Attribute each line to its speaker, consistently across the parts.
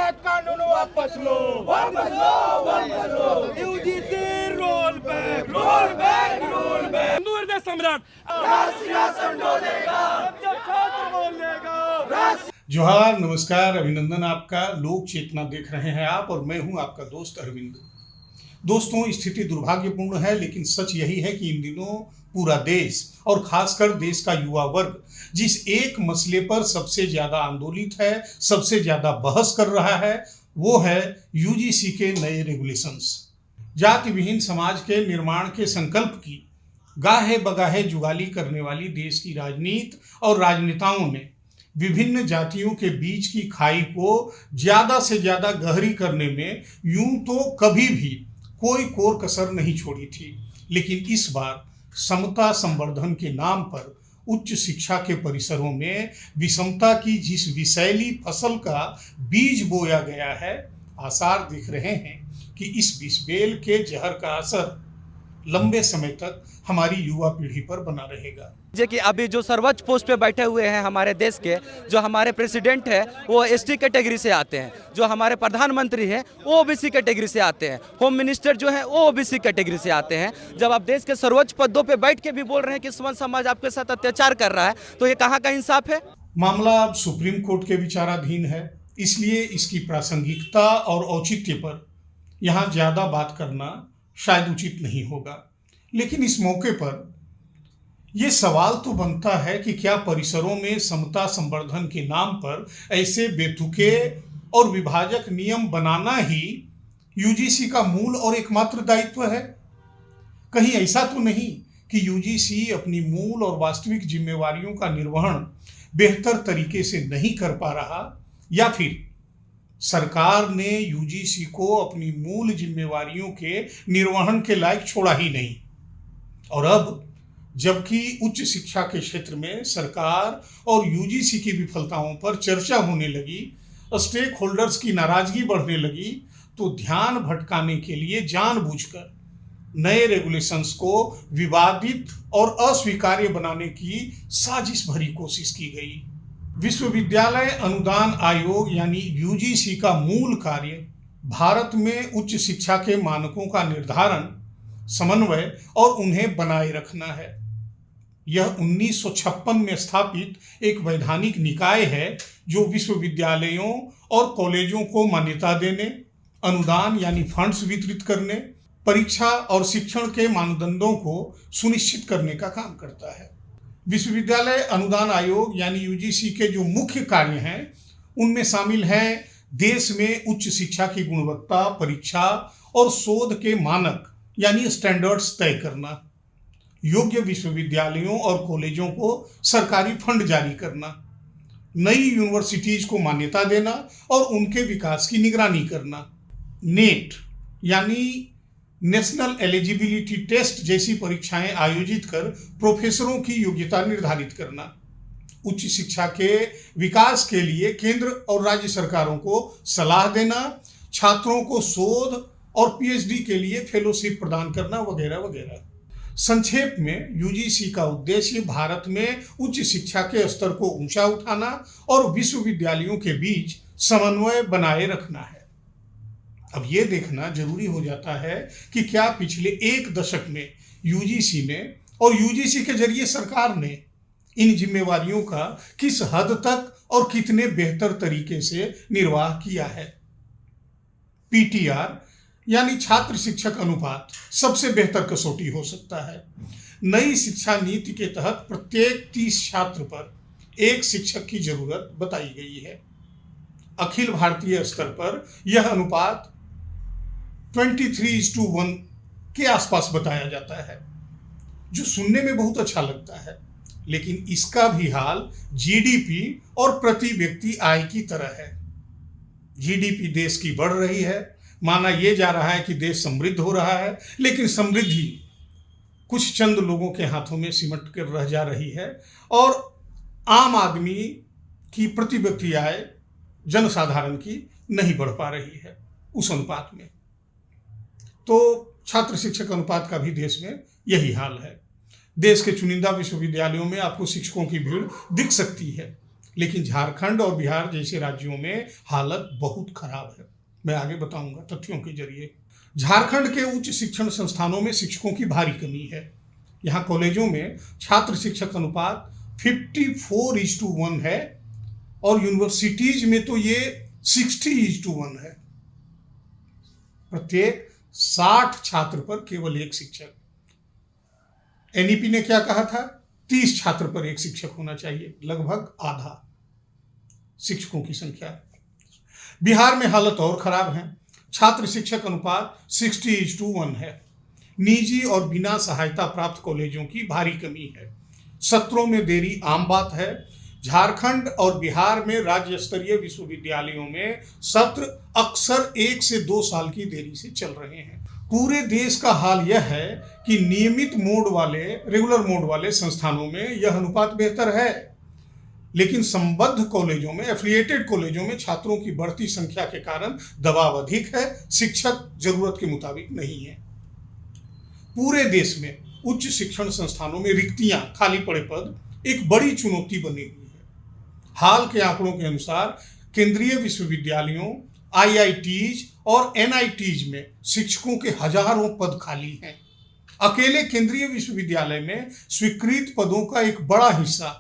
Speaker 1: कानून वापस लो, वापस लो, वापस लो। UGC roll back, roll back, roll back. Doordarshan सम्राट राष्ट्रीय शासन डोलेगा जब छात्र बोलेगा।
Speaker 2: जोहार, नमस्कार, अभिनंदन। आपका लोक चेतना देख रहे हैं आप और मैं हूं आपका दोस्त अरविंद। दोस्तों, स्थिति दुर्भाग्यपूर्ण है, लेकिन सच यही है कि इन दिनों पूरा देश और खासकर देश का युवा वर्ग जिस एक मसले पर सबसे ज्यादा आंदोलित है, सबसे ज्यादा बहस कर रहा है, वो है यूजीसी के नए रेगुलेशंस। जाति विहीन समाज के निर्माण के संकल्प की गाहे बगाहे जुगाली करने वाली देश की राजनीति और राजनेताओं ने विभिन्न जातियों के बीच की खाई को ज्यादा से ज्यादा गहरी करने में यूं तो कभी भी कोई कोर कसर नहीं छोड़ी थी, लेकिन इस बार समता संवर्धन के नाम पर उच्च शिक्षा के परिसरों में विषमता की जिस विषैली फसल का बीज बोया गया है, आसार दिख रहे हैं कि इस विषबेल के जहर का असर लंबे समय तक हमारी युवा पीढ़ी पर बना रहेगा।
Speaker 3: कि अभी जो सर्वोच्च पोस्ट पे बैठे हुए हैं हमारे देश के, जो हमारे प्रेसिडेंट है वो एसटी कैटेगरी से आते हैं, जो हमारे प्रधानमंत्री हैं वो ओबीसी कैटेगरी से आते हैं, होम मिनिस्टर जो है वो ओबीसी कैटेगरी से आते हैं। जब आप देश के सर्वोच्च पदों पे बैठ के भी बोल रहे हैं कि स्वर्ण समाज आपके साथ अत्याचार कर रहा है, तो ये कहाँ का इंसाफ है?
Speaker 2: मामला अब सुप्रीम कोर्ट के विचाराधीन है, इसलिए इसकी प्रासंगिकता और औचित्य पर यहाँ ज्यादा बात करना शायद उचित नहीं होगा। लेकिन इस मौके पर यह सवाल तो बनता है कि क्या परिसरों में समता संवर्धन के नाम पर ऐसे बेतुके और विभाजक नियम बनाना ही यूजीसी का मूल और एकमात्र दायित्व है? कहीं ऐसा तो नहीं कि यूजीसी अपनी मूल और वास्तविक जिम्मेवारियों का निर्वहन बेहतर तरीके से नहीं कर पा रहा, या फिर सरकार ने यूजीसी को अपनी मूल जिम्मेवारियों के निर्वहन के लायक छोड़ा ही नहीं। और अब जबकि उच्च शिक्षा के क्षेत्र में सरकार और यूजीसी की विफलताओं पर चर्चा होने लगी, स्टेक होल्डर्स की नाराजगी बढ़ने लगी, तो ध्यान भटकाने के लिए जानबूझकर नए रेगुलेशंस को विवादित और अस्वीकार्य बनाने की साजिश भरी कोशिश की गई। विश्वविद्यालय अनुदान आयोग यानी यूजीसी का मूल कार्य भारत में उच्च शिक्षा के मानकों का निर्धारण, समन्वय और उन्हें बनाए रखना है। यह 1956 में स्थापित एक वैधानिक निकाय है जो विश्वविद्यालयों और कॉलेजों को मान्यता देने, अनुदान यानी फंड्स वितरित करने, परीक्षा और शिक्षण के मानदंडों को सुनिश्चित करने का काम करता है। विश्वविद्यालय अनुदान आयोग यानी यूजीसी के जो मुख्य कार्य हैं उनमें शामिल हैं देश में उच्च शिक्षा की गुणवत्ता, परीक्षा और शोध के मानक यानी स्टैंडर्ड्स तय करना, योग्य विश्वविद्यालयों और कॉलेजों को सरकारी फंड जारी करना, नई यूनिवर्सिटीज को मान्यता देना और उनके विकास की निगरानी करना, नेट यानी नेशनल एलिजिबिलिटी टेस्ट जैसी परीक्षाएं आयोजित कर प्रोफेसरों की योग्यता निर्धारित करना, उच्च शिक्षा के विकास के लिए केंद्र और राज्य सरकारों को सलाह देना, छात्रों को शोध और पीएचडी के लिए फेलोशिप प्रदान करना वगैरह वगैरह। संक्षेप में यूजीसी का उद्देश्य भारत में उच्च शिक्षा के स्तर को ऊंचा उठाना और विश्वविद्यालयों के बीच समन्वय बनाए रखना है। अब ये देखना जरूरी हो जाता है कि क्या पिछले एक दशक में यूजीसी ने और यूजीसी के जरिए सरकार ने इन जिम्मेवारियों का किस हद तक और कितने बेहतर तरीके से निर्वाह किया है। पीटीआर यानी छात्र शिक्षक अनुपात सबसे बेहतर कसौटी हो सकता है। नई शिक्षा नीति के तहत प्रत्येक 30 छात्र पर एक शिक्षक की जरूरत बताई गई है। अखिल भारतीय स्तर पर यह अनुपात 23:1 के आसपास बताया जाता है, जो सुनने में बहुत अच्छा लगता है, लेकिन इसका भी हाल जीडीपी और प्रति व्यक्ति आय की तरह है। जीडीपी देश की बढ़ रही है, माना यह जा रहा है कि देश समृद्ध हो रहा है, लेकिन समृद्धि कुछ चंद लोगों के हाथों में सिमट कर रह जा रही है और आम आदमी की प्रति व्यक्ति आय जनसाधारण की नहीं बढ़ पा रही है उस अनुपात में। तो छात्र शिक्षक अनुपात का भी देश में यही हाल है। देश के चुनिंदा विश्वविद्यालयों में आपको शिक्षकों की भीड़ दिख सकती है, लेकिन झारखंड और बिहार जैसे राज्यों में हालत बहुत खराब है। मैं आगे बताऊंगा तथ्यों के जरिए। झारखंड के उच्च शिक्षण संस्थानों में शिक्षकों की भारी कमी है। यहाँ कॉलेजों में छात्र शिक्षक अनुपात 54:1 है और यूनिवर्सिटीज में तो ये 60:1 है। प्रत्येक 60 छात्र पर केवल एक शिक्षक। एनईपी ने क्या कहा था? 30 छात्र पर एक शिक्षक होना चाहिए, लगभग आधा शिक्षकों की संख्या। बिहार में हालत और खराब है। छात्र शिक्षक अनुपात 60:1 है। निजी और बिना सहायता प्राप्त कॉलेजों की भारी कमी है। सत्रों में देरी आम बात है। झारखंड और बिहार में राज्य स्तरीय विश्वविद्यालयों में सत्र अक्सर 1 से 2 साल की देरी से चल रहे हैं। पूरे देश का हाल यह है कि नियमित रेगुलर मोड वाले संस्थानों में यह अनुपात बेहतर है, लेकिन संबद्ध कॉलेजों में, एफिलिएटेड कॉलेजों में छात्रों की बढ़ती संख्या के कारण दबाव अधिक है, शिक्षक जरूरत के मुताबिक नहीं है। पूरे देश में उच्च शिक्षण संस्थानों में रिक्तियां, खाली पड़े पद एक बड़ी चुनौती बनी हुई है। हाल के आंकड़ों के अनुसार केंद्रीय विश्वविद्यालयों, आईआईटीज और एनआईटीज में शिक्षकों के हजारों पद खाली हैं। अकेले केंद्रीय विश्वविद्यालय में स्वीकृत पदों का एक बड़ा हिस्सा,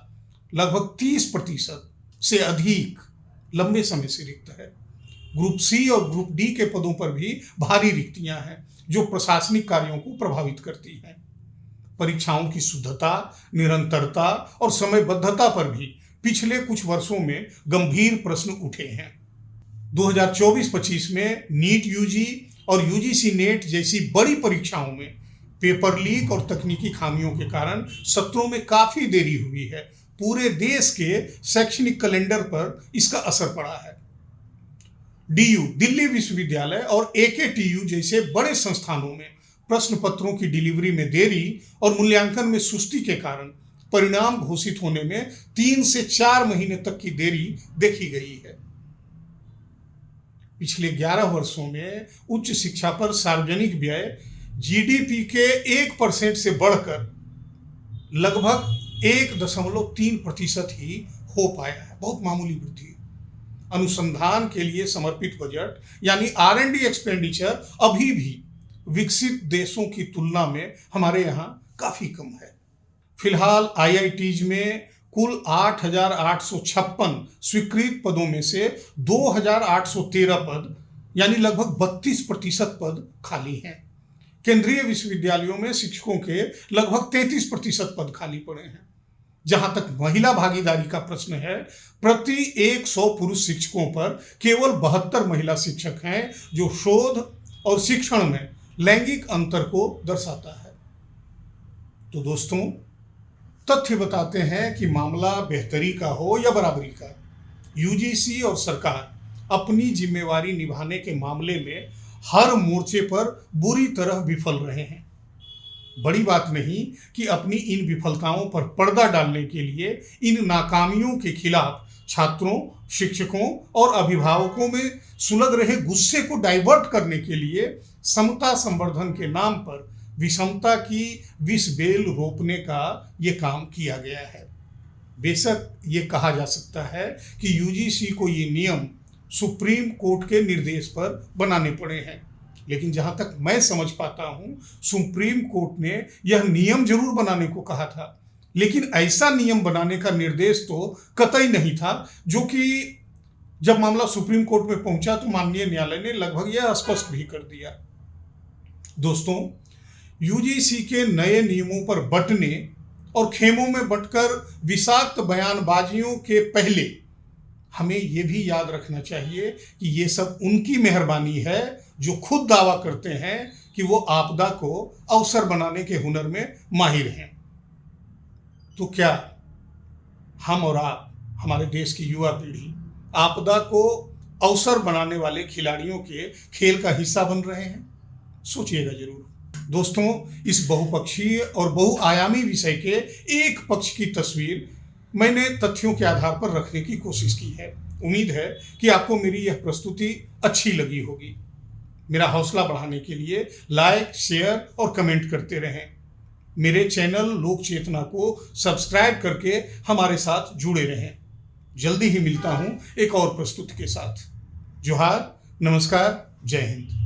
Speaker 2: लगभग 30% से अधिक, लंबे समय से रिक्त है। ग्रुप सी और ग्रुप डी के पदों पर भी भारी रिक्तियां हैं, जो प्रशासनिक कार्यों को प्रभावित करती हैं। परीक्षाओं की शुद्धता, निरंतरता और समयबद्धता पर भी पिछले कुछ वर्षों में गंभीर प्रश्न उठे हैं। 2024-25 में नीट यूजी और यूजीसी नेट जैसी बड़ी परीक्षाओं में पेपर लीक और तकनीकी खामियों के कारण सत्रों में काफी देरी हुई है। पूरे देश के शैक्षणिक कैलेंडर पर इसका असर पड़ा है। डीयू, दिल्ली विश्वविद्यालय और एकेटीयू जैसे बड़े संस्थानों में प्रश्न पत्रों की डिलीवरी में देरी और मूल्यांकन में सुस्ती के कारण परिणाम घोषित होने में 3 से 4 महीने तक की देरी देखी गई है। पिछले 11 वर्षों में उच्च शिक्षा पर सार्वजनिक व्यय जीडीपी के 1% से बढ़कर लगभग 1.3% ही हो पाया है। बहुत मामूली वृद्धि। अनुसंधान के लिए समर्पित बजट यानी R&D एक्सपेंडिचर अभी भी विकसित देशों की तुलना में हमारे यहाँ काफी कम है। फिलहाल आईआईटीज में कुल 8,856 स्वीकृत पदों में से 2,813 पद यानी लगभग 32% पद खाली हैं। केंद्रीय विश्वविद्यालयों में शिक्षकों के लगभग 33% पद खाली पड़े हैं। जहां तक महिला भागीदारी का प्रश्न है, प्रति 100 पुरुष शिक्षकों पर केवल 72 महिला शिक्षक हैं, जो शोध और शिक्षण में लैंगिक अंतर को दर्शाता है। तो दोस्तों, तथ्य बताते हैं कि मामला बेहतरी का हो या बराबरी का, यूजीसी और सरकार अपनी जिम्मेवारी निभाने के मामले में हर मोर्चे पर बुरी तरह विफल रहे हैं। बड़ी बात नहीं कि अपनी इन विफलताओं पर पर्दा डालने के लिए इन नाकामियों के खिलाफ छात्रों, शिक्षकों और अभिभावकों में सुलग रहे गुस्से को डाइवर्ट करने के लिए समता संवर्धन के नाम पर विषमता की विष बेल रोपने का ये काम किया गया है। बेशक ये कहा जा सकता है कि यूजीसी को ये नियम सुप्रीम कोर्ट के निर्देश पर बनाने पड़े हैं, लेकिन जहां तक मैं समझ पाता हूं, सुप्रीम कोर्ट ने यह नियम जरूर बनाने को कहा था, लेकिन ऐसा नियम बनाने का निर्देश तो कतई नहीं था, जो कि जब मामला सुप्रीम कोर्ट में पहुंचा तो माननीय न्यायालय ने लगभग यह स्पष्ट भी कर दिया। दोस्तों, यूजीसी के नए नियमों पर बंटने और खेमों में बंटकर विषाक्त बयानबाजियों के पहले हमें ये भी याद रखना चाहिए कि ये सब उनकी मेहरबानी है जो खुद दावा करते हैं कि वो आपदा को अवसर बनाने के हुनर में माहिर हैं। तो क्या हम और आप, हमारे देश की युवा पीढ़ी, आपदा को अवसर बनाने वाले खिलाड़ियों के खेल का हिस्सा बन रहे हैं? सोचिएगा जरूर। दोस्तों, इस बहुपक्षीय और बहुआयामी विषय के एक पक्ष की तस्वीर मैंने तथ्यों के आधार पर रखने की कोशिश की है। उम्मीद है कि आपको मेरी यह प्रस्तुति अच्छी लगी होगी। मेरा हौसला बढ़ाने के लिए लाइक, शेयर और कमेंट करते रहें। मेरे चैनल लोक चेतना को सब्सक्राइब करके हमारे साथ जुड़े रहें। जल्दी ही मिलता हूं एक और प्रस्तुति के साथ। जोहार, नमस्कार, जय हिंद।